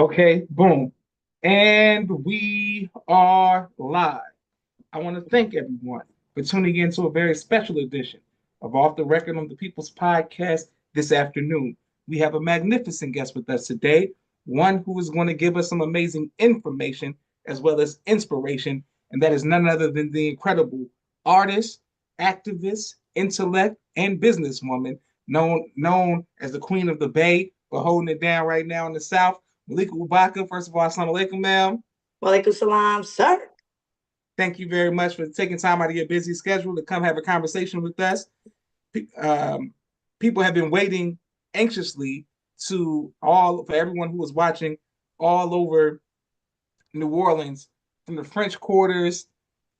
Okay, boom. And we are live. I want to thank everyone for tuning in to a very special edition of Off the Record on the People's Podcast this afternoon. We have a magnificent guest with us today, one who is going to give us some amazing information as well as inspiration, and that is none other than the incredible artist, activist, intellect, and businesswoman known as the Queen of the Bay. We're holding it down right now in the South. Malika Ubaka, first of all, assalamu alaikum, ma'am. Walaikum salam, sir. Thank you very much for taking time out of your busy schedule to come have a conversation with us. Um, People have been waiting anxiously for everyone who was watching all over New Orleans, from the French Quarters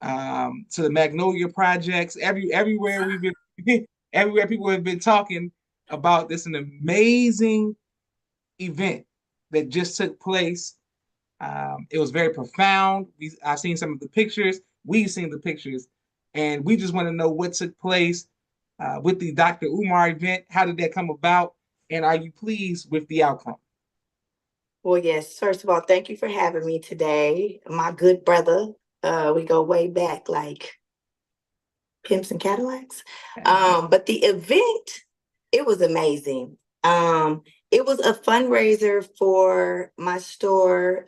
to the Magnolia Projects. Everywhere we've been, everywhere people have been talking about this an amazing event that just took place. It was very profound. I've seen some of the pictures. We've seen the pictures, and we just want to know what took place with the Dr. Umar event. How did that come about? And are you pleased with the outcome? Well, yes, first of all, thank you for having me today. My good brother. We go way back like pimps and Cadillacs. But the event, it was amazing. It was a fundraiser for my store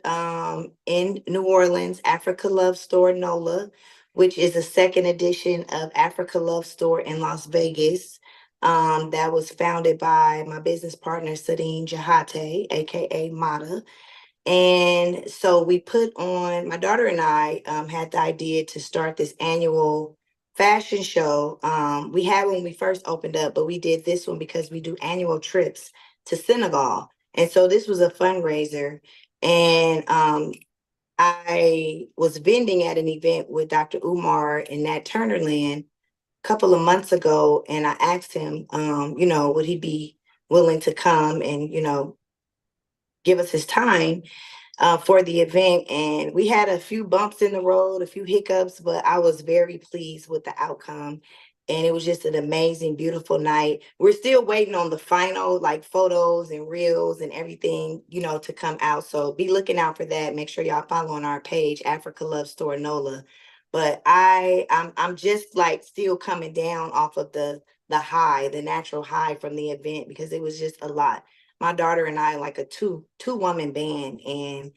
in New Orleans, Africa Love Store NOLA, which is a second edition of Africa Love Store in Las Vegas. That was founded by my business partner, Sadine Jahate, aka Mata. And so we put on, my daughter and I had the idea to start this annual fashion show. We had when we first opened up, but we did this one because we do annual trips to Senegal. And so this was a fundraiser. And I was vending at an event with Dr. Umar in that Turnerland a couple of months ago. And I asked him, would he be willing to come and, give us his time for the event. And we had a few bumps in the road, a few hiccups, but I was very pleased with the outcome. And it was just an amazing, beautiful night. We're still waiting on the final like photos and reels and everything, to come out. So be looking out for that. Make sure y'all follow on our page, Africa Love Store NOLA. But I'm just like still coming down off of the high, the natural high from the event, because it was just a lot. My daughter and I like a two-woman band, and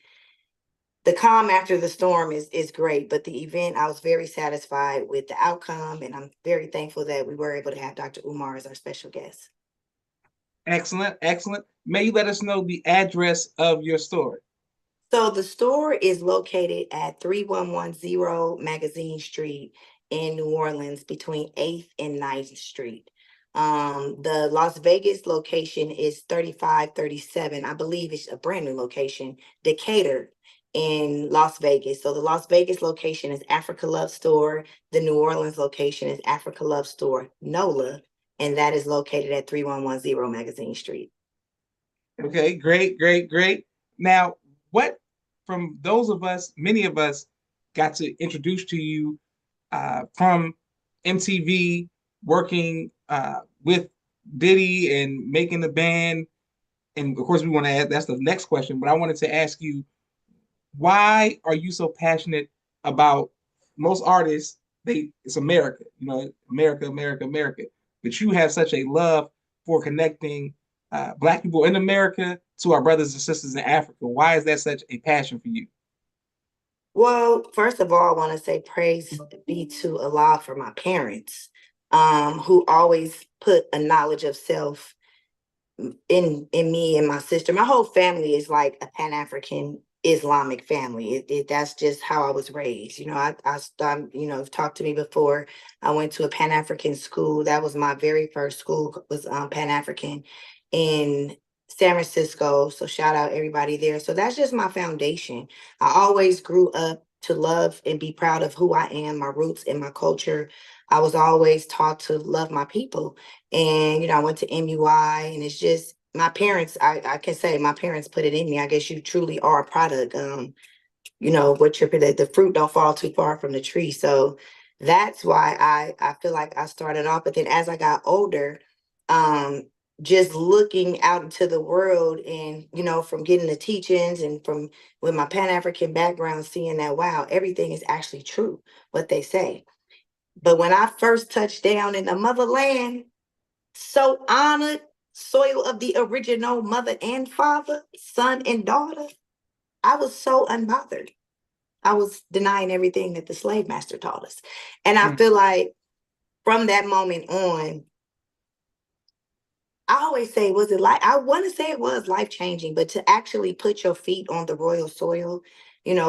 the calm after the storm is great. But the event, I was very satisfied with the outcome, and I'm very thankful that we were able to have Dr. Umar as our special guest. Excellent, excellent. May you let us know the address of your store? So the store is located at 3110 Magazine Street in New Orleans, between 8th and 9th Street. The Las Vegas location is 3537. I believe it's a brand new location, Decatur in Las Vegas. So the Las Vegas location is Africa Love Store. The New Orleans location is Africa Love Store NOLA, and that is located at 3110 Magazine Street. Okay, great, great, great. Now, what from those of us, many of us got to introduce to you from MTV, working with Diddy and making the band. And of course, we want to add that's the next question, but I wanted to ask you, why are you so passionate about most artists? It's America, America, America, America. But you have such a love for connecting Black people in America to our brothers and sisters in Africa. Why is that such a passion for you? Well, first of all, I want to say praise be to Allah for my parents, who always put a knowledge of self in me and my sister. My whole family is like a Pan-African Islamic family. That's just how I was raised. Talked to me before. I went to a Pan-African school. That was my very first school, was Pan-African in San Francisco. So shout out everybody there. So that's just my foundation. I always grew up to love and be proud of who I am, my roots and my culture. I was always taught to love my people. And, I went to MUI, and it's just my parents, I can say my parents put it in me. I guess you truly are a product. The fruit don't fall too far from the tree. So that's why I feel like I started off. But then as I got older, just looking out into the world and, from getting the teachings and from with my Pan-African background, seeing that, wow, everything is actually true, what they say. But when I first touched down in the motherland, so honored, soil of the original mother and father, son and daughter, I was so unbothered. I was denying everything that the slave master taught us. And I feel like from that moment on, I always say, I want to say it was life changing, but to actually put your feet on the royal soil,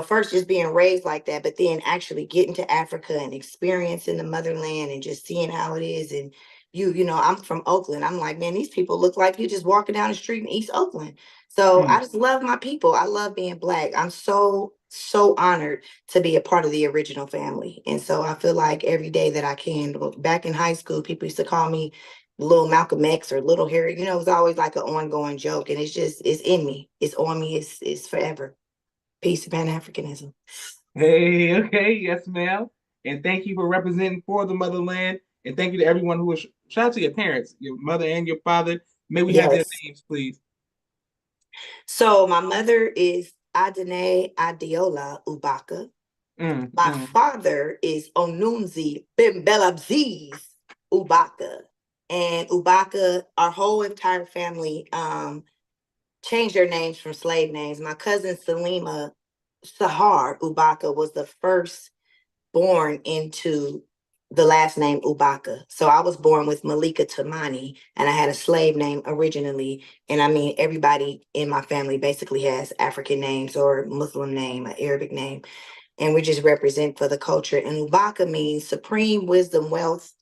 first just being raised like that, but then actually getting to Africa and experiencing the motherland and just seeing how it is. And I'm from Oakland. I'm like, man, these people look like you're just walking down the street in East Oakland. So I just love my people. I love being Black. I'm so, so honored to be a part of the original family. And so I feel like every day that I can, back in high school, people used to call me Little Malcolm X or Little Harry, it was always like an ongoing joke. And it's in me. It's on me. It's forever. Peace to Pan-Africanism. Hey, okay, yes, ma'am. And thank you for representing for the motherland. And thank you to everyone who was, shout out to your parents, your mother and your father. May we have their Yes. names, please? So my mother is Adene Adiola Ubaka. My father is Onunzi Bimbelabziz Ubaka. And Ubaka, our whole entire family, changed their names from slave names. My cousin Salima Sahar Ubaka was the first born into the last name Ubaka. So I was born with Malika Tamani, and I had a slave name originally. And I mean, everybody in my family basically has African names or Muslim name, an Arabic name. And we just represent for the culture. And Ubaka means supreme wisdom, wealth,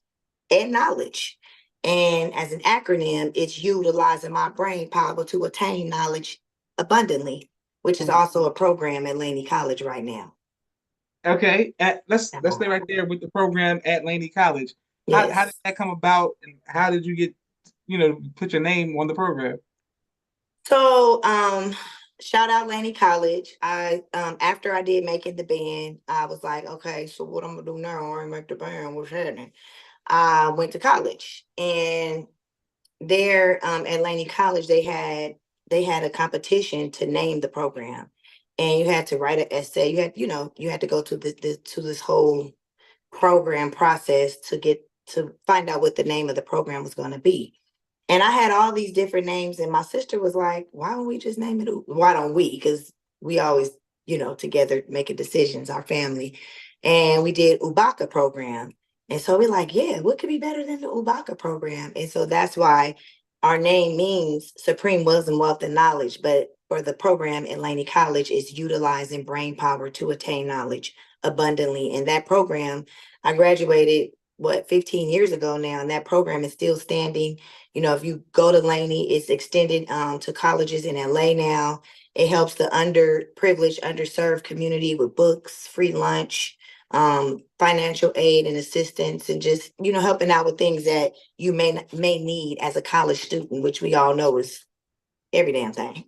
and knowledge. And as an acronym, it's utilizing my brain power to attain knowledge abundantly, which is also a program at Laney College right now. Okay, let's stay right there with the program at Laney College. How Yes. did that come about, and how did you get, put your name on the program? So, shout out Laney College. I after I did make it the band, I was like, okay, so what I'm gonna do now? I make the band. What's happening? I went to college, and there at Laney College, they had a competition to name the program, and you had to write an essay. You had to go to this whole program process to find out what the name of the program was going to be. And I had all these different names, and my sister was like, "Why don't we just name it? Why don't we? Because we always, together making decisions, our family." And we did Ubaka program. And so we're like, yeah, what could be better than the Ubaka program? And so that's why our name means Supreme Wisdom, Wealth, and Knowledge. But for the program at Laney College is utilizing brain power to attain knowledge abundantly. And that program, I graduated, 15 years ago now, and that program is still standing. If you go to Laney, it's extended to colleges in LA now. It helps the underprivileged, underserved community with books, free lunch, financial aid and assistance, and just helping out with things that you may need as a college student, which we all know is every damn thing.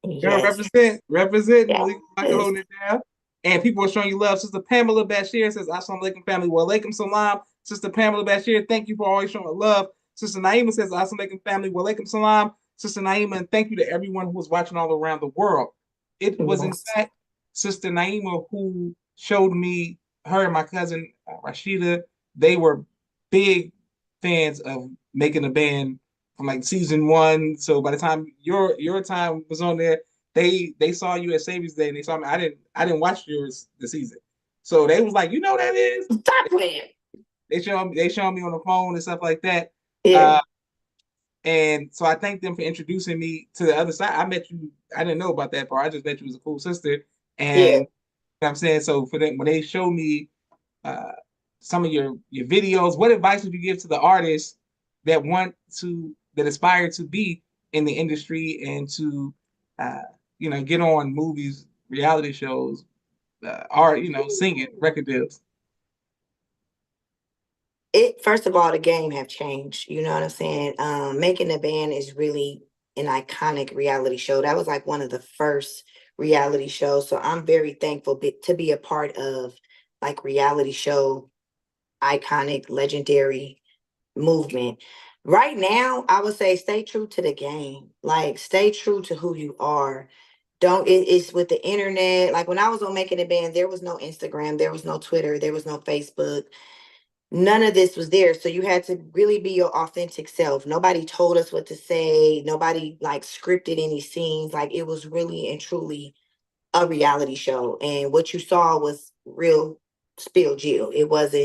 Girl, Yes. represent, Yes. Malika Ubaka holding it down. And people are showing you love. Sister Pamela Bashir says, Assalamu alaikum family. Wa alaikum salam. Sister Pamela Bashir, thank you for always showing love. Sister Naima says, Assalamu alaikum family. Wa alaikum salam. Sister Naima, and thank you to everyone who was watching all around the world. It was, in fact, Sister Naima who showed me, her and my cousin Rashida, they were big fans of making a band from like season one. So by the time your time was on there, they saw you at Savior's Day and they saw me. I didn't watch yours the season. So they was like, that is? Stop playing. They showed me on the phone and stuff like that. Yeah. And so I thank them for introducing me to the other side. I met you, I didn't know about that part. I just met you as a cool sister. And I'm saying, so for them, when they showed me uh, some of your videos, what advice would you give to the artists that aspire to be in the industry and to get on movies, reality shows, or singing, record deals? First of all, the game have changed. You know what I'm saying? Making the band is really an iconic reality show. That was like one of the first reality shows. So I'm very thankful to be a part of like reality show, iconic, legendary movement. Right now, I would say stay true to the game. Like, stay true to who you are. It's with the internet. Like, when I was on Making a Band, there was no Instagram, there was no Twitter, there was no Facebook. None of this was there. So you had to really be your authentic self. Nobody told us what to say. Nobody like scripted any scenes. Like, it was really and truly a reality show. And what you saw was real spill Jill. It was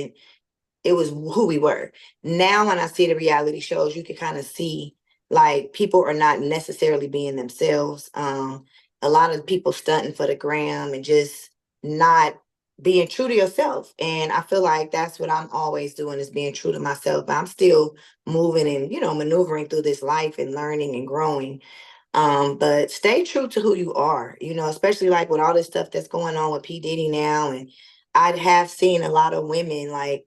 who we were. Now, when I see the reality shows, you can kind of see like people are not necessarily being themselves. A lot of people stunting for the gram and just not being true to yourself. And I feel like that's what I'm always doing, is being true to myself. But I'm still moving and, maneuvering through this life and learning and growing. But stay true to who you are, especially like with all this stuff that's going on with P. Diddy now. And I have seen a lot of women like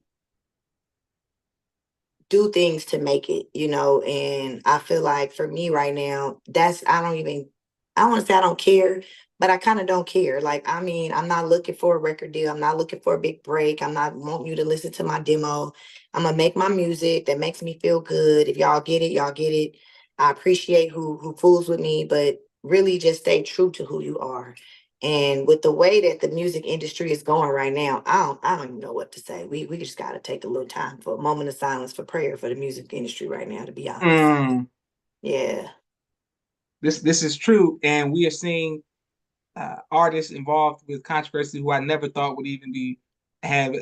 do things to make it, and I feel like for me right now, I don't want to say I don't care, but I kind of don't care. Like, I mean, I'm not looking for a record deal. I'm not looking for a big break. I'm not wanting you to listen to my demo. I'm going to make my music that makes me feel good. If y'all get it, y'all get it. I appreciate who fools with me, but really just stay true to who you are. And with the way that the music industry is going right now, I don't even know what to say. We just gotta take a little time for a moment of silence for prayer for the music industry right now, to be honest. Yeah. This is true, and we are seeing artists involved with controversy who I never thought would even have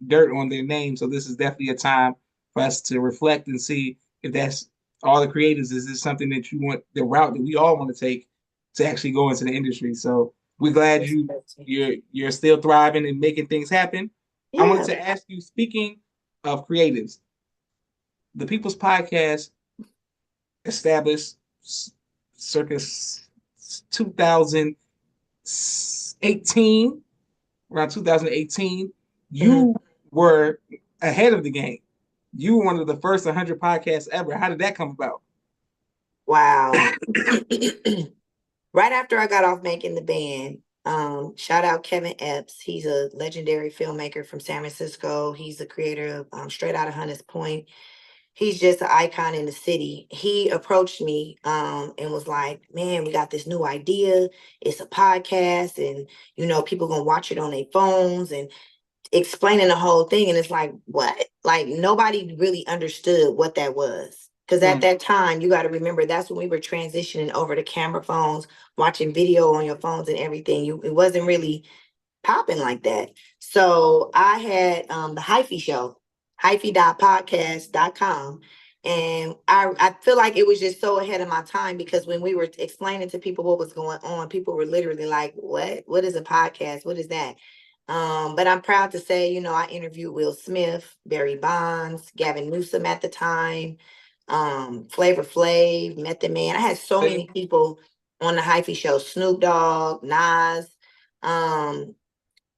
dirt on their name. So this is definitely a time for us to reflect and see if that's all the creators. Is this something that you want, the route that we all want to take to actually go into the industry? So we're glad you're still thriving and making things happen. I wanted to ask you, speaking of creatives, the People's Podcast established circa 2018, around 2018. You were ahead of the game. You were one of the first 100 podcasts ever. How did that come about? Wow. Right after I got off Making the Band, shout out Kevin Epps. He's a legendary filmmaker from San Francisco. He's the creator of Straight Outta Hunters Point. He's just an icon in the city. He approached me and was like, man, we got this new idea. It's a podcast, and people gonna watch it on their phones, and explaining the whole thing. And it's like, what? Like, nobody really understood what that was. Because at that time, you got to remember, that's when we were transitioning over to camera phones, watching video on your phones and everything. It wasn't really popping like that. So I had the Hyphy show, hyphy.podcast.com. And I feel like it was just so ahead of my time, because when we were explaining to people what was going on, people were literally like, what is a podcast? What is that? But I'm proud to say, I interviewed Will Smith, Barry Bonds, Gavin Newsom at the time, Flavor Flav, Method Man. I had so many people on the Hyphy show, Snoop Dogg, Nas. And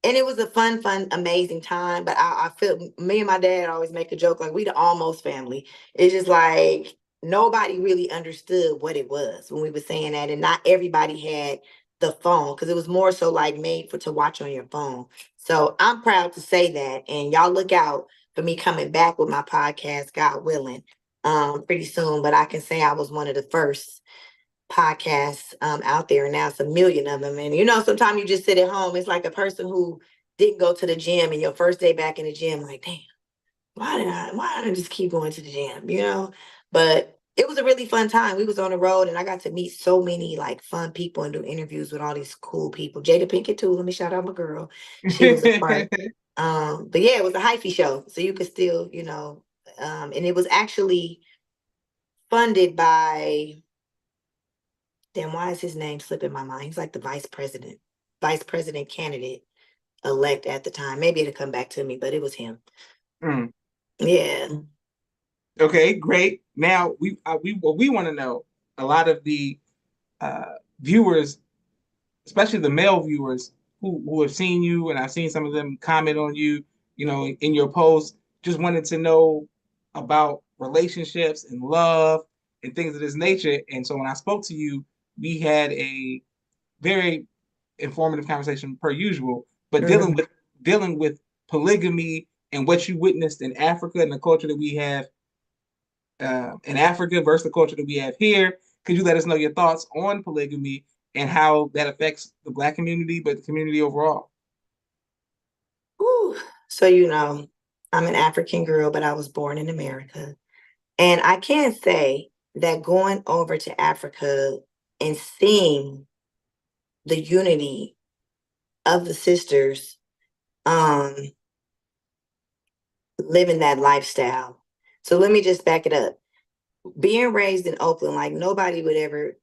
it was a fun, amazing time. But I feel, me and my dad always make a joke, like, we the almost family. It's just like nobody really understood what it was when we were saying that. And not everybody had the phone, because it was more so like made to watch on your phone. So I'm proud to say that. And y'all look out for me coming back with my podcast, God willing, pretty soon. But I can say I was one of the first podcasts out there, and now it's a million of them. And sometimes you just sit at home. It's like a person who didn't go to the gym, and your first day back in the gym, like, damn, why did I just keep going to the gym? But it was a really fun time. We was on the road, and I got to meet so many like fun people and do interviews with all these cool people. Jada Pinkett too. Let me shout out my girl. She was a part. But yeah, it was a hyphy show, so you could still, and it was actually funded by, damn, why is his name slipping my mind? He's like the vice president candidate elect at the time. Maybe it'll come back to me, but it was him. Yeah. Okay, great. Now we want to know, a lot of the viewers, especially the male viewers who have seen you, and I've seen some of them comment on you, in your posts, just wanted to know about relationships and love and things of this nature. And so when I spoke to you, we had a very informative conversation per usual, but dealing with polygamy and what you witnessed in Africa and the culture that we have in Africa versus the culture that we have here. Could you let us know your thoughts on polygamy and how that affects the Black community, but the community overall? Whew. So, I'm an African girl, but I was born in America. And I can say that going over to Africa and seeing the unity of the sisters um, living that lifestyle. So let me just back it up. Being raised in Oakland, like nobody would ever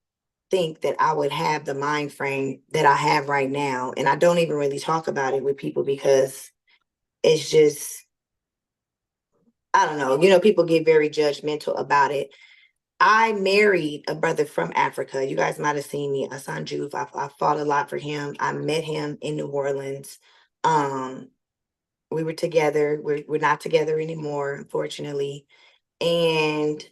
think that I would have the mind frame that I have right now. And I don't even really talk about it with people because it's just, I don't know, people get very judgmental about it. I married a brother from Africa. You guys might have seen me, Asan Juf. I fought a lot for him. I met him in New Orleans. Um, we were together. We're not together anymore, unfortunately. And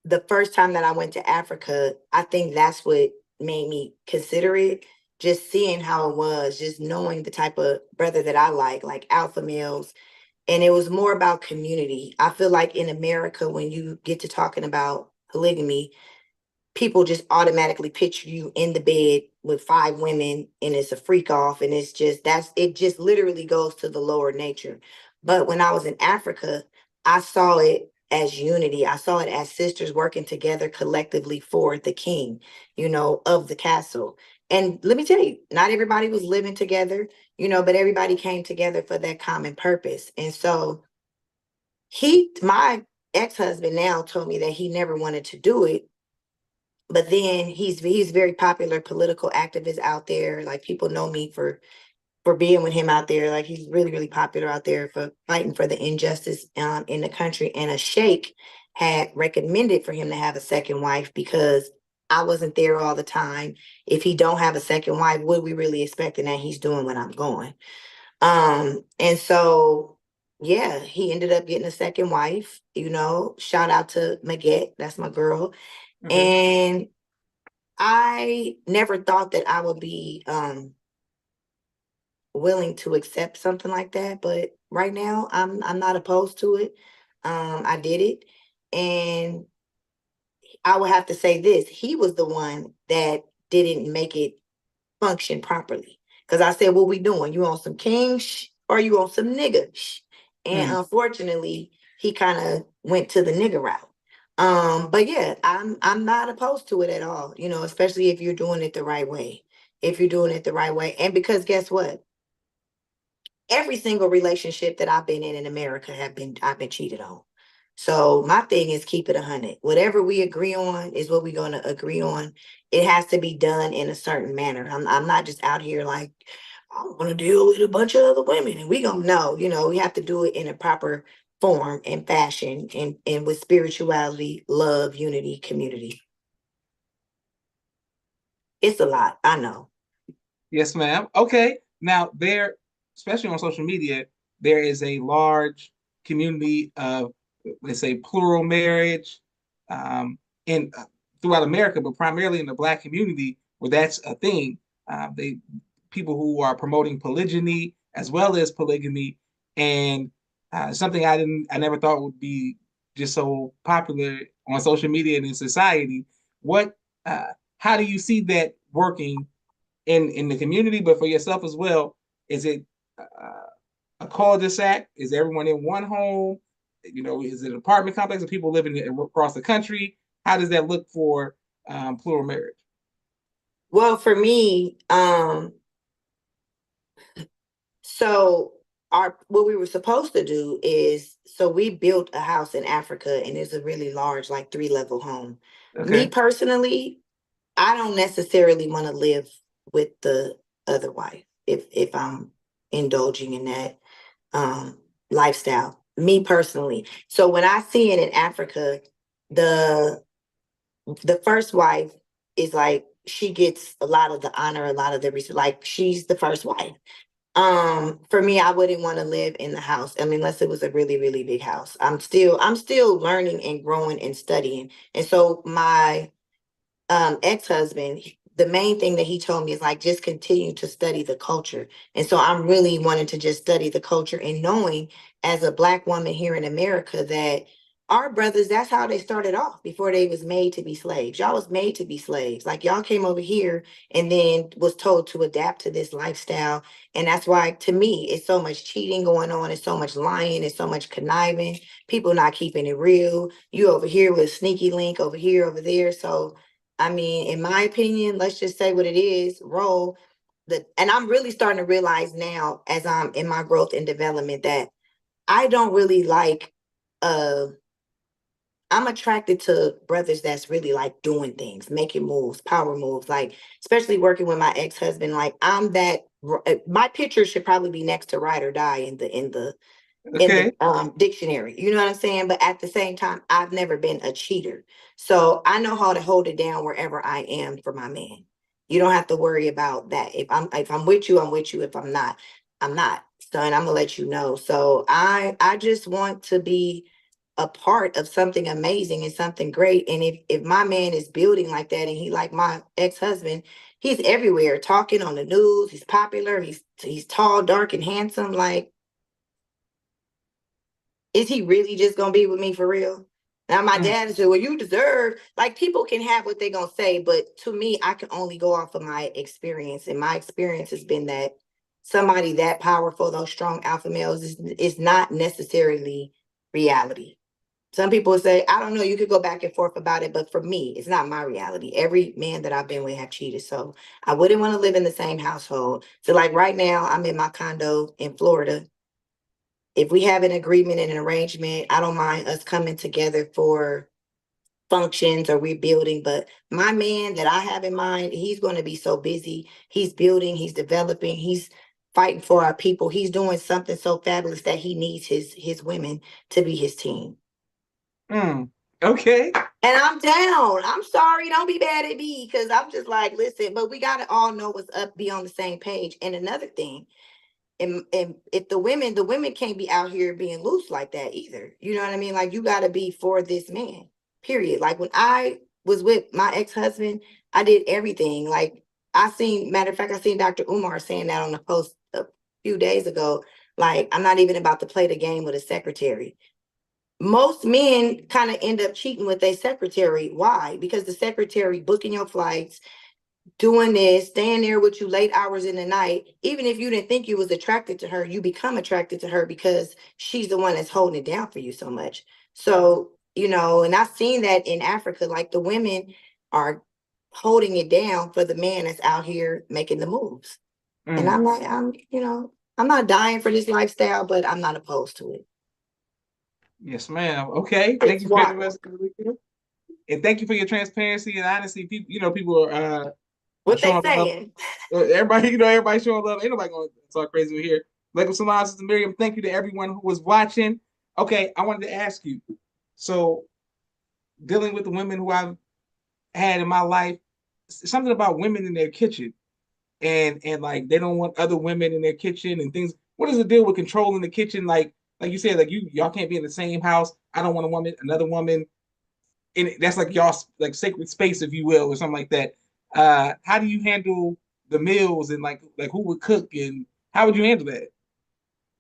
the first time that I went to Africa, I think that's what made me consider it. Just seeing how it was, just knowing the type of brother that I like alpha males. And it was more about community. I feel like in America, when you get to talking about polygamy, people just automatically picture you in the bed with 5 women and it's a freak off, and it just literally goes to the lower nature. But when I was in Africa, I saw it as unity. I saw it as sisters working together collectively for the king, of the castle. And let me tell you, not everybody was living together, but everybody came together for that common purpose. And so my ex-husband now told me that he never wanted to do it, but then he's very popular political activist out there. Like people know me for being with him out there. Like he's really, really popular out there for fighting for the injustice in the country. And a sheikh had recommended for him to have a second wife because I wasn't there all the time. If he don't have a second wife, what are we really expecting that he's doing when I'm going? And so yeah, he ended up getting a second wife, shout out to Maguette, that's my girl. Mm-hmm. And I never thought that I would be willing to accept something like that, but right now I'm not opposed to it. I did it, and I would have to say this: he was the one that didn't make it function properly. Because I said, "What we doing? You on some king or you on some nigga sh?" And unfortunately, he kind of went to the nigga route. But yeah, I'm not opposed to it at all, especially if you're doing it the right way. If you're doing it the right way. And because guess what? Every single relationship that I've been in America I've been cheated on. So my thing is keep it 100. Whatever we agree on is what we're going to agree on. It has to be done in a certain manner. I'm not just out here like, I want to deal with a bunch of other women and we gonna know, we have to do it in a proper form and fashion and with spirituality, love, unity, community. It's a lot, I know. Yes, ma'am. Okay. Now, especially on social media, there is a large community of, let's say, plural marriage in throughout America, but primarily in the Black community, where that's a thing. They People who are promoting polygyny as well as polygamy, and something I never thought would be just so popular on social media and in society. What, how do you see that working in the community, but for yourself as well? Is it a cul-de-sac? Is everyone in one home? Is it an apartment complex of people living across the country? How does that look for plural marriage? Well, for me, so what we were supposed to do is, so we built a house in Africa and it's a really large, like 3-level home. Okay. Me personally, I don't necessarily want to live with the other wife if I'm indulging in that lifestyle. Me personally. So when I see it in Africa, the first wife is like she gets a lot of the honor, a lot of the respect. Like she's the first wife. For me, I wouldn't want to live in the house. I mean, unless it was a really, really big house. I'm still learning and growing and studying. And so my ex-husband, the main thing that he told me is like, just continue to study the culture. And so I'm really wanting to just study the culture and knowing as a Black woman here in America that our brothers, that's how they started off before they was made to be slaves. Y'all was made to be slaves. Like y'all came over here and then was told to adapt to this lifestyle. And that's why, to me, it's so much cheating going on. It's so much lying. It's so much conniving. People not keeping it real. You over here with a sneaky link over here, over there. So, I mean, in my opinion, let's just say what it is, roll. And I'm really starting to realize now as I'm in my growth and development that I don't really like I'm attracted to brothers that's really like doing things, making moves, power moves, like especially working with my ex-husband. Like I'm that my picture should probably be next to ride or die in Okay. the dictionary. You know what I'm saying? But at the same time, I've never been a cheater. So I know how to hold it down wherever I am for my man. You don't have to worry about that. If I'm with you, I'm with you. If I'm not, I'm not. Son, I'm gonna let you know. So I just want to be a part of something amazing and something great. And if my man is building like that and he like my ex-husband, he's everywhere talking on the news, he's popular, he's tall, dark, and handsome. Like, is he really just gonna be with me for real? Now my Mm, dad said, well, you deserve, like people can have what they're gonna say, but to me, I can only go off of my experience. And my experience has been that somebody that powerful, those strong alpha males is not necessarily reality. Some people say, I don't know, you could go back and forth about it, but for me, it's not my reality. Every man that I've been with have cheated. So I wouldn't want to live in the same household. So like right now, I'm in my condo in Florida. If we have an agreement and an arrangement, I don't mind us coming together for functions or we're building. But my man that I have in mind, he's going to be so busy. He's building, he's developing, he's fighting for our people. He's doing something so fabulous that he needs his women to be his team. mm, okay. And I'm down. I'm sorry. Don't be mad at me because I'm just like, listen, but we got to all know what's up, be on the same page. And another thing, and if the women can't be out here being loose like that either. You know what I mean? Like you got to be for this man, period. Like when I was with my ex-husband, I did everything. Like matter of fact, I seen Dr. Umar saying that on a post a few days ago. Like, I'm not even about to play the game with a secretary. Most men kind of end up cheating with their secretary. Why? Because the secretary booking your flights, doing this, staying there with you late hours in the night. Even if you didn't think you was attracted to her, you become attracted to her because she's the one that's holding it down for you so much. So, and I've seen that in Africa, like the women are holding it down for the man that's out here making the moves. And Mm. I'm not dying for this lifestyle, but I'm not opposed to it. Yes, ma'am. Okay. Thank It's you for the wild. rest of the weekend. And thank you for your transparency and honesty. People, people are What they showing love. saying? Everybody, everybody showing love. Ain't nobody going to talk crazy over here. Like Salam, Sister Miriam, thank you to everyone who was watching. Okay, I wanted to ask you. So, dealing with the women who I've had in my life, something about women in their kitchen, and like they don't want other women in their kitchen and things. What is the deal with controlling the kitchen? Like you said, like y'all can't be in the same house. I don't want another woman in it. That's like y'all like sacred space, if you will, or something like that. How do you handle the meals and like who would cook and how would you handle that?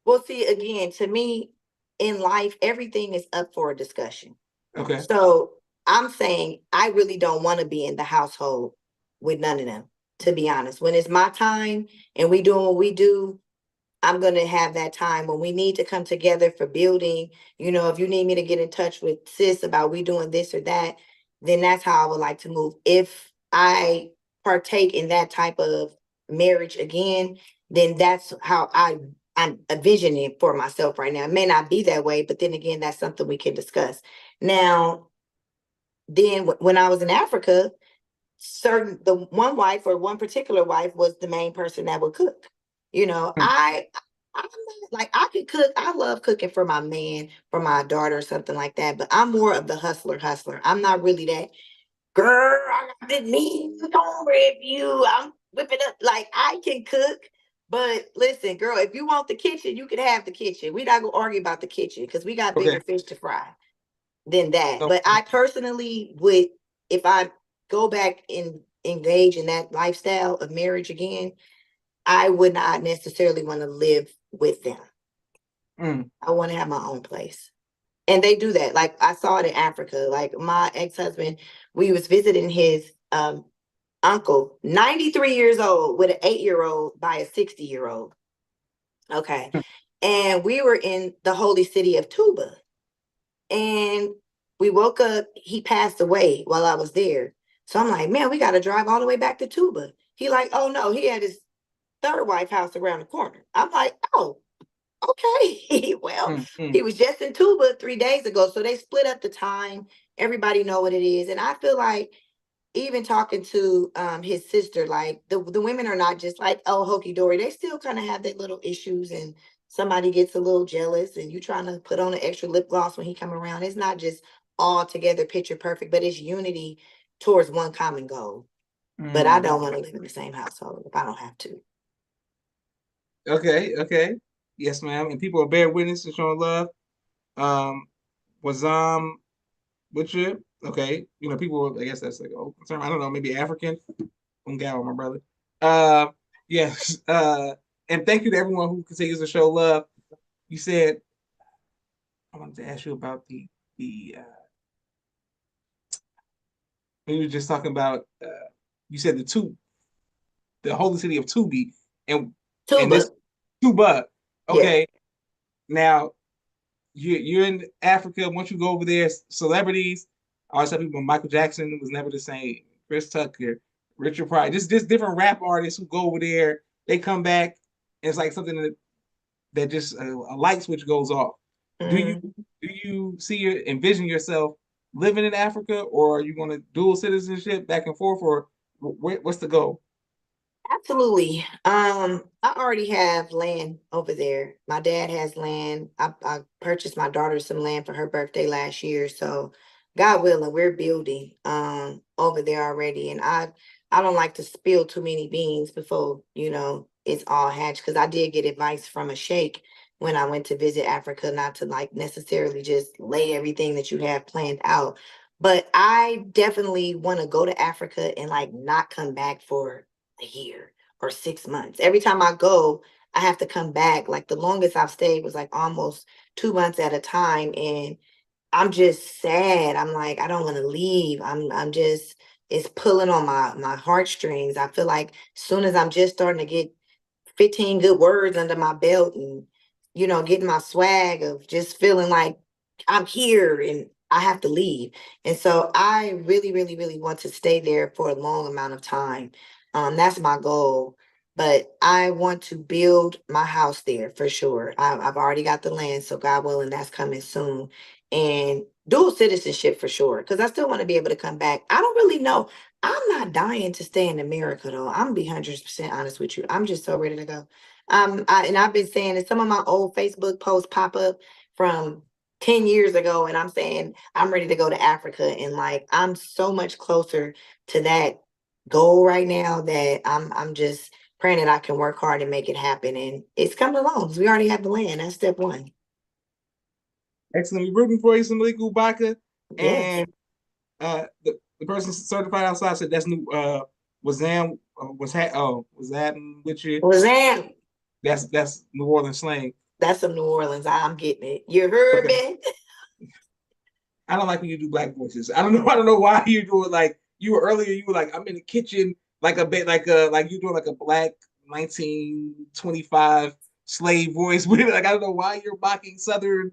Well, see, again, to me, in life, everything is up for a discussion. Okay. So I'm saying I really don't want to be in the household with none of them, to be honest. When it's my time and we doing what we do, I'm going to have that time when we need to come together for building. If you need me to get in touch with sis about we doing this or that, then that's how I would like to move. If I partake in that type of marriage again, then that's how I'm envisioning it for myself right now. It may not be that way, but then again, that's something we can discuss. Now, then when I was in Africa, the one wife or one particular wife was the main person that would cook. Hmm. I'm not, like I could cook. I love cooking for my man, for my daughter, or something like that. But I'm more of the hustler. I'm not really that girl. I got this mean cornbread view. I'm whipping up like I can cook. But listen, girl, if you want the kitchen, you can have the kitchen. We not gonna argue about the kitchen because we got Okay. bigger fish to fry than that. So But I personally would, if I go back and engage in that lifestyle of marriage again, I would not necessarily want to live with them. mm, I want to have my own place. And they do that. Like I saw it in Africa. Like my ex-husband, we was visiting his uncle, 93 years old, with an 8-year-old by a 60-year-old. Okay. And we were in the holy city of Tuba. And we woke up, he passed away while I was there. So I'm like, man, we got to drive all the way back to Tuba. He like, oh no, he had his third wife house around the corner. I'm like, oh, okay. Well, Mm-hmm. he was just in Tuba 3 days ago. So they split up the time. Everybody know what it is. And I feel like even talking to his sister, like the women are not just like, oh, hokey dory. They still kind of have their little issues, and somebody gets a little jealous and you trying to put on an extra lip gloss when he come around. It's not just all together picture perfect, but it's unity towards one common goal. But I don't want to live in the same household if I don't have to. Okay. Yes, ma'am. And people are bear witness to showing love. Wazam Butcher. Okay. You know, people, I guess that's like, oh, term. I don't know, maybe African. Ungal, my brother. Yes. And thank you to everyone who continues to show love. You said, I wanted to ask you about the we were just talking about you said the holy city of Tubi and Tuba. this Tuba. Yeah. Okay. Now you're in Africa. Once you go over there, celebrities, I always tell people Michael Jackson was never the same. Chris Tucker, Richard Pryor, just different rap artists who go over there. They come back, and it's like something that just a light switch goes off. Do you Mm. do you see your envision yourself living in Africa, or are you going to dual citizenship back and forth, or what's the goal? Absolutely. I already have land over there. My dad has land. I purchased my daughter some land for her birthday last year. So God willing, we're building over there already. And I don't like to spill too many beans before, it's all hatched. Because I did get advice from a sheikh when I went to visit Africa, not to like necessarily just lay everything that you have planned out. But I definitely want to go to Africa and like not come back for a year or 6 months. Every time I go, I have to come back. Like the longest I've stayed was like almost 2 months at a time. And I'm just sad. I'm like, I don't want to leave. I'm just, it's pulling on my heartstrings. I feel like as soon as I'm just starting to get 15 good words under my belt and, getting my swag of just feeling like I'm here and I have to leave. And so I really, really, really want to stay there for a long amount of time. That's my goal. But I want to build my house there for sure. I've already got the land, so God willing, that's coming soon. And dual citizenship for sure, because I still want to be able to come back. I don't really know. I'm not dying to stay in America though. I'm gonna be 100% honest with you. I'm just so ready to go. And I've been saying that some of my old Facebook posts pop up from 10 years ago, and I'm saying I'm ready to go to Africa. And like I'm so much closer to that goal right now that I'm just praying that I can work hard and make it happen. And it's coming along because we already have the land. That's step one. Excellent. We're rooting for you, some Malika Ubaka. Yes. And the person certified outside said that's new. Wazam was that with you? Was that? That's New Orleans slang. That's some New Orleans. I'm getting it. You heard Okay. me? I don't like when you do black voices. I don't know. I don't know why you do it. Like you were earlier, you were like, I'm in the kitchen, like a bit, like you doing like a black 1925 slave voice. Like I don't know why you're mocking Southern,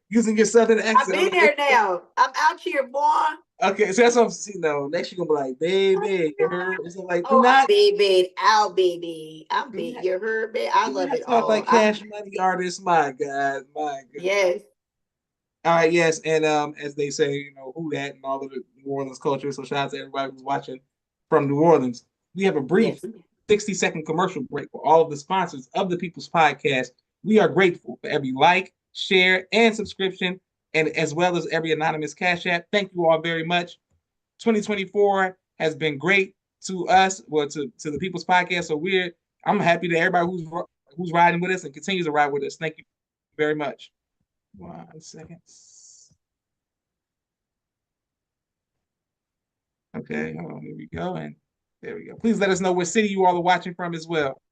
using your Southern I've accent. I'm been like, there now. I'm out here, boy. okay, so that's what I'm seeing. No, next you're gonna be like, baby, you heard? It's like, Oh, I'm baby, out, baby. I'm do big. not, You heard me? I do love not it talk all. like Cash Money artists. My God, my God. Yes, All right, yes, and as they say, who that and all of the New Orleans culture. So shout out to everybody who's watching from New Orleans. We have a brief yes. 60-second commercial break for all of the sponsors of the People's Podcast. We are grateful for every like, share, and subscription, and as well as every anonymous Cash App. Thank you all very much. 2024 has been great to us, well, to the People's Podcast. So I'm happy that everybody who's riding with us and continues to ride with us. Thank you very much. 1 second. Okay, hold on, here we go. And there we go. Please let us know what city you all are watching from as well.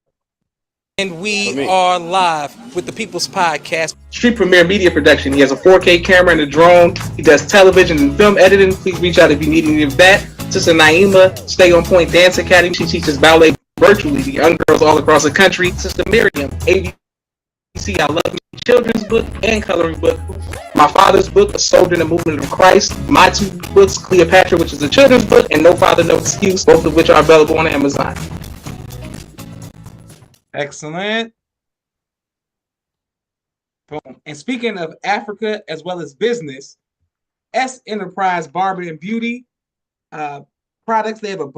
And we are live with the People's Podcast. Street Premier Media Production. He has a 4K camera and a drone. He does television and film editing. Please reach out if you need any of that. Sister Naima, Stay On Point Dance Academy. She teaches ballet virtually to young girls all across the country. Sister Miriam, ABC I Love Me children's book and coloring book. My father's book, A Soldier in the Movement of Christ. My two books, Cleopatra, which is a children's book, and No Father, No Excuse, both of which are available on Amazon. Excellent. Boom. And speaking of Africa as well as business, S Enterprise Barber and Beauty products. They have a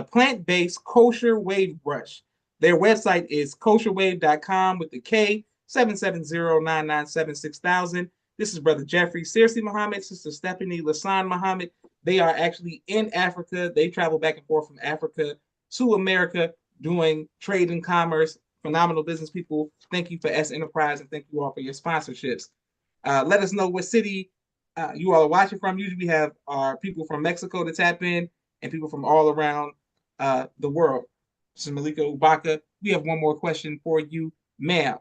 plant-based kosher wave brush. Their website is kosherwave.com with the K 770-997-6000. This is Brother Jeffrey Searcy Muhammad, Sister Stephanie Lasan Muhammad. They are actually in Africa. They travel back and forth from Africa to America doing trade and commerce. Phenomenal business people. Thank you for S Enterprise and thank you all for your sponsorships. Let us know what city you all are watching from. Usually we have our people from Mexico to tap in and people from all around the world. This is Malika Ubaka. We have one more question for you, ma'am.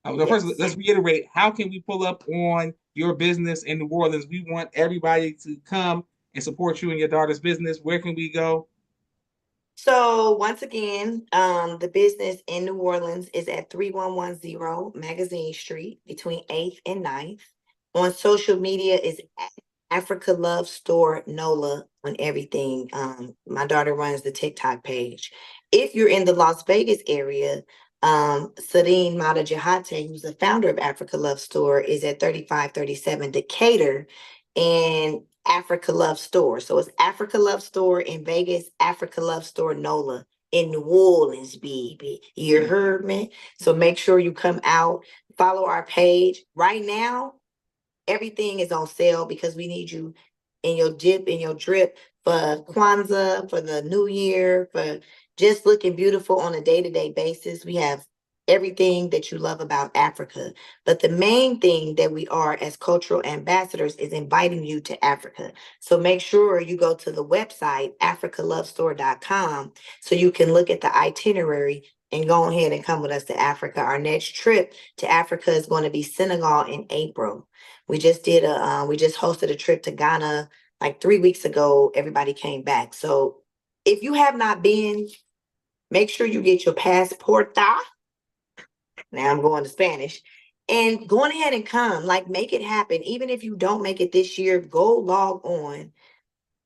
First, let's reiterate, how can we pull up on your business in New Orleans? We want everybody to come and support you and your daughter's business. Where can we go? So once again, the business in New Orleans is at 3110 Magazine Street between 8th and 9th. On social media is Africa Love Store NOLA on everything. My daughter runs the TikTok page. If you're in the Las Vegas area, Sadine Mata Jahate, who's the founder of Africa Love Store, is at 3537 Decatur and Africa Love Store. So it's Africa Love Store in Vegas, Africa Love Store NOLA in New Orleans, baby. You heard me? So make sure you come out, follow our page. Right now, everything is on sale because we need you in your dip, in your drip for Kwanzaa, for the New Year, for just looking beautiful on a day-to-day basis. We have everything that you love about Africa. But the main thing that we are as cultural ambassadors is inviting you to Africa. So make sure you go to the website, africalovestore.com, so you can look at the itinerary and go ahead and come with us to Africa. Our next trip to Africa is going to be Senegal in April. We just hosted a trip to Ghana like 3 weeks ago. Everybody came back. So if you have not been, make sure you get your passport. Now I'm going to Spanish. And going ahead and come, like make it happen. Even if you don't make it this year, go log on,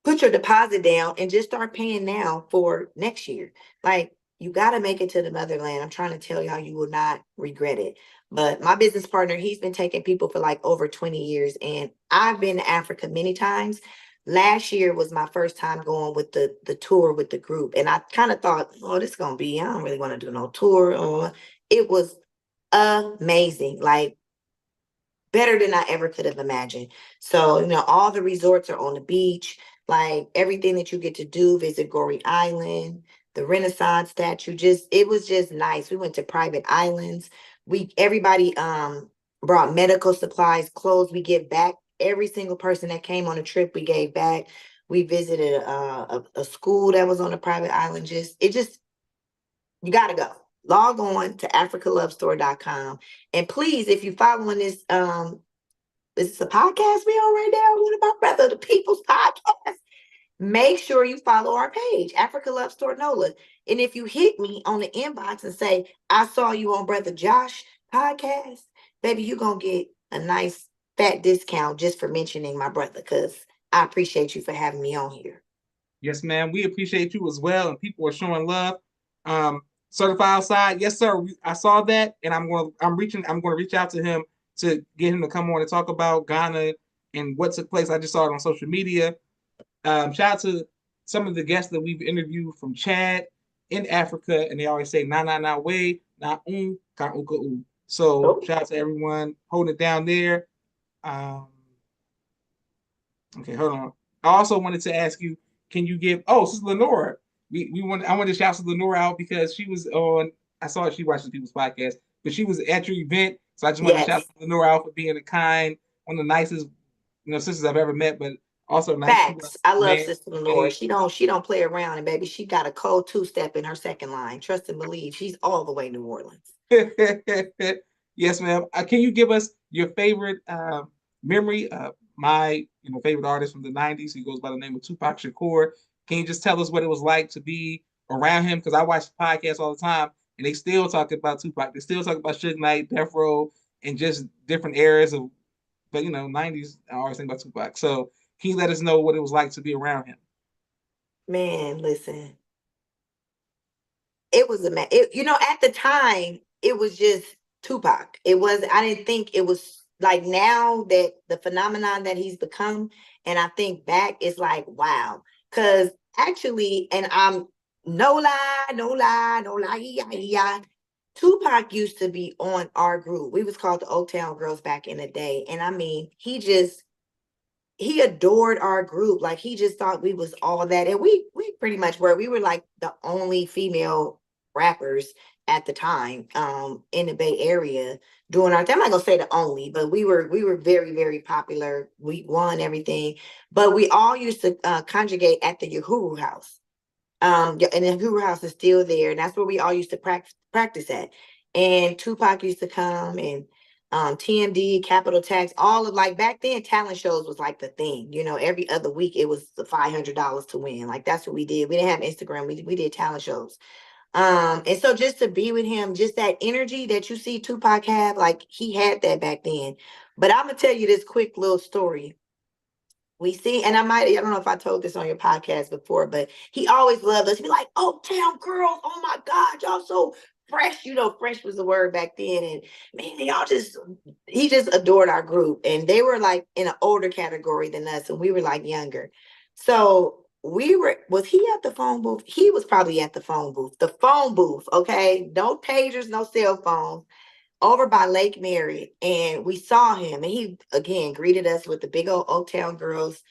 put your deposit down and just start paying now for next year. Like you got to make it to the motherland. I'm trying to tell y'all, you will not regret it. But my business partner, he's been taking people for like over 20 years. And I've been to Africa many times. Last year was my first time going with the tour with the group. And I kind of thought, oh, this is going to be, I don't really want to do no tour. It was amazing. Like better than I ever could have imagined. So, all the resorts are on the beach, like everything that you get to do, visit Goree Island, the Renaissance statue, it was just nice. We went to private islands. Everybody brought medical supplies, clothes. We give back. Every single person that came on a trip, we gave back. We visited a school that was on a private island. You got to go. Log on to africalovestore.com. And please, if you're following this, is this a podcast we on right now? What about Brother the People's Podcast? Make sure you follow our page, Africa Love Store NOLA. And if you hit me on the inbox and say, I saw you on Brother Josh podcast, baby, you're going to get a nice fat discount just for mentioning my brother, because I appreciate you for having me on here. Yes, ma'am. We appreciate you as well. And people are showing love. Certified Outside, yes, sir. I saw that, and I'm going to reach out to him to get him to come on and talk about Ghana and what took place. I just saw it on social media. Shout out to some of the guests that we've interviewed from Chad in Africa, and they always say na na na way na ka uka u. So shout out to everyone holding it down there. Okay, hold on. I also wanted to ask you, can you give? Oh, this is Lenora. I wanted to shout to Lenora out because she was on. I saw she watched the People's Podcast, but she was at your event. So I just want to shout to Lenora out for being a kind, one of the nicest, sisters I've ever met. But also nice. Facts. I love Sister Lenora. She don't play around, and baby, she got a cold two-step in her second line. Trust and believe. She's all the way New Orleans. Yes, ma'am. Can you give us your favorite memory of my favorite artist from the 90s? He goes by the name of Tupac Shakur. Can you just tell us what it was like to be around him? Because I watch the podcast all the time and they still talk about Tupac. They still talk about Suge Knight, Death Row, and just different eras of, but 90s, I always think about Tupac. So can you let us know what it was like to be around him? Man, listen, it was at the time, it was just Tupac. I didn't think it was like now that the phenomenon that he's become. And I think back, it's like, wow. Because actually, and I'm no lie, no lie, no lie, yeah. Tupac used to be on our group. We was called the Old Town Girls back in the day. And I mean, he adored our group. Like he just thought we was all that. And we pretty much were. We were like the only female rappers at the time in the Bay Area doing our thing. I'm not gonna say the only, but we were very, very popular. We won everything. But we all used to conjugate at the Uhuru House. And the Uhuru House is still there, and that's where we all used to practice at. And Tupac used to come, and TMD, Capital Tax, all of like back then, talent shows was like the thing. Every other week it was the $500 to win. Like that's what we did. We didn't have Instagram. We did talent shows. And so just to be with him, just that energy that you see Tupac have, like he had that back then. But I'm gonna tell you this quick little story. And I don't know if I told this on your podcast before, but he always loved us. He'd be like, "Oh, town girls, oh my God, y'all so fresh." Fresh was the word back then. And man, he just adored our group. And they were like in an older category than us, and we were like younger. So was he at the phone booth? He was probably at the phone booth. The phone booth, okay? No pagers, no cell phones, over by Lake Mary. And we saw him, and he again greeted us with the big old Town Girls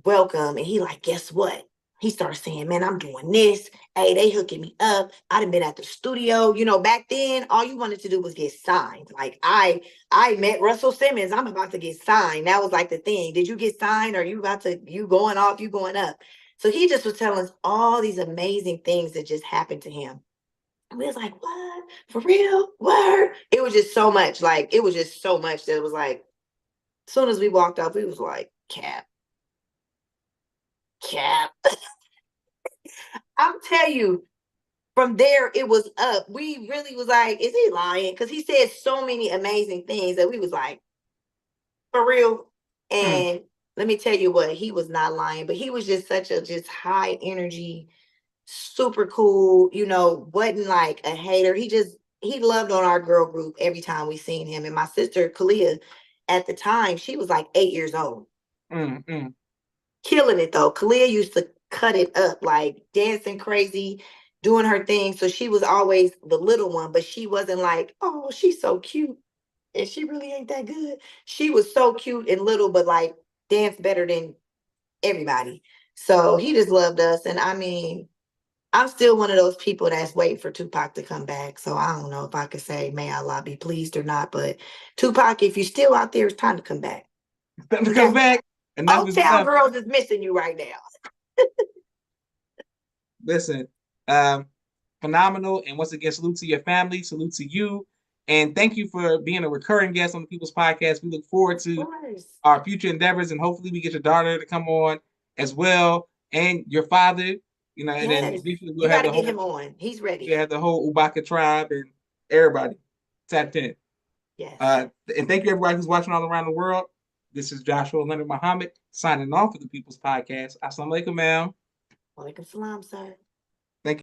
welcome. And he like, guess what? He started saying, "Man, I'm doing this. Hey, they hooking me up. I done been at the studio." Back then, all you wanted to do was get signed. Like I met Russell Simmons. I'm about to get signed. That was like the thing. Did you get signed? Or you going off, you going up? So he just was telling us all these amazing things that just happened to him. And we was like, "What? For real? Word?" It was just so much. Like, it was just so much that it was like, as soon as we walked off, we was like, Cap. I'm telling you, from there, it was up. We really was like, is he lying? Because he said so many amazing things that we was like, for real. And let me tell you what, he was not lying, but he was just such a just high energy, super cool, wasn't like a hater. He loved on our girl group every time we seen him. And my sister, Kalia, at the time, she was like 8 years old. Killing it though. Kalia used to cut it up, like dancing crazy, doing her thing. So she was always the little one, but she wasn't like, "Oh, she's so cute and she really ain't that good." She was so cute and little, but like danced better than everybody. So he just loved us. And I mean, I'm still one of those people that's waiting for Tupac to come back. So I don't know if I could say, may Allah be pleased or not. But Tupac, if you're still out there, it's time to come back. Time to come back. Enough is Town enough. Girls is missing you right now. Listen, phenomenal. And once again, salute to your family, salute to you. And thank you for being a recurring guest on the People's Podcast. We look forward to our future endeavors, and hopefully we get your daughter to come on as well, and your father, and then briefly we'll have get him on. He's ready. We have the whole Ubaka tribe and everybody tapped in. Yes. And thank you everybody who's watching all around the world. This is Joshua Leonard Muhammad signing off for the People's Podcast. Assalamu alaikum, ma'am. Walaikum salam, sir.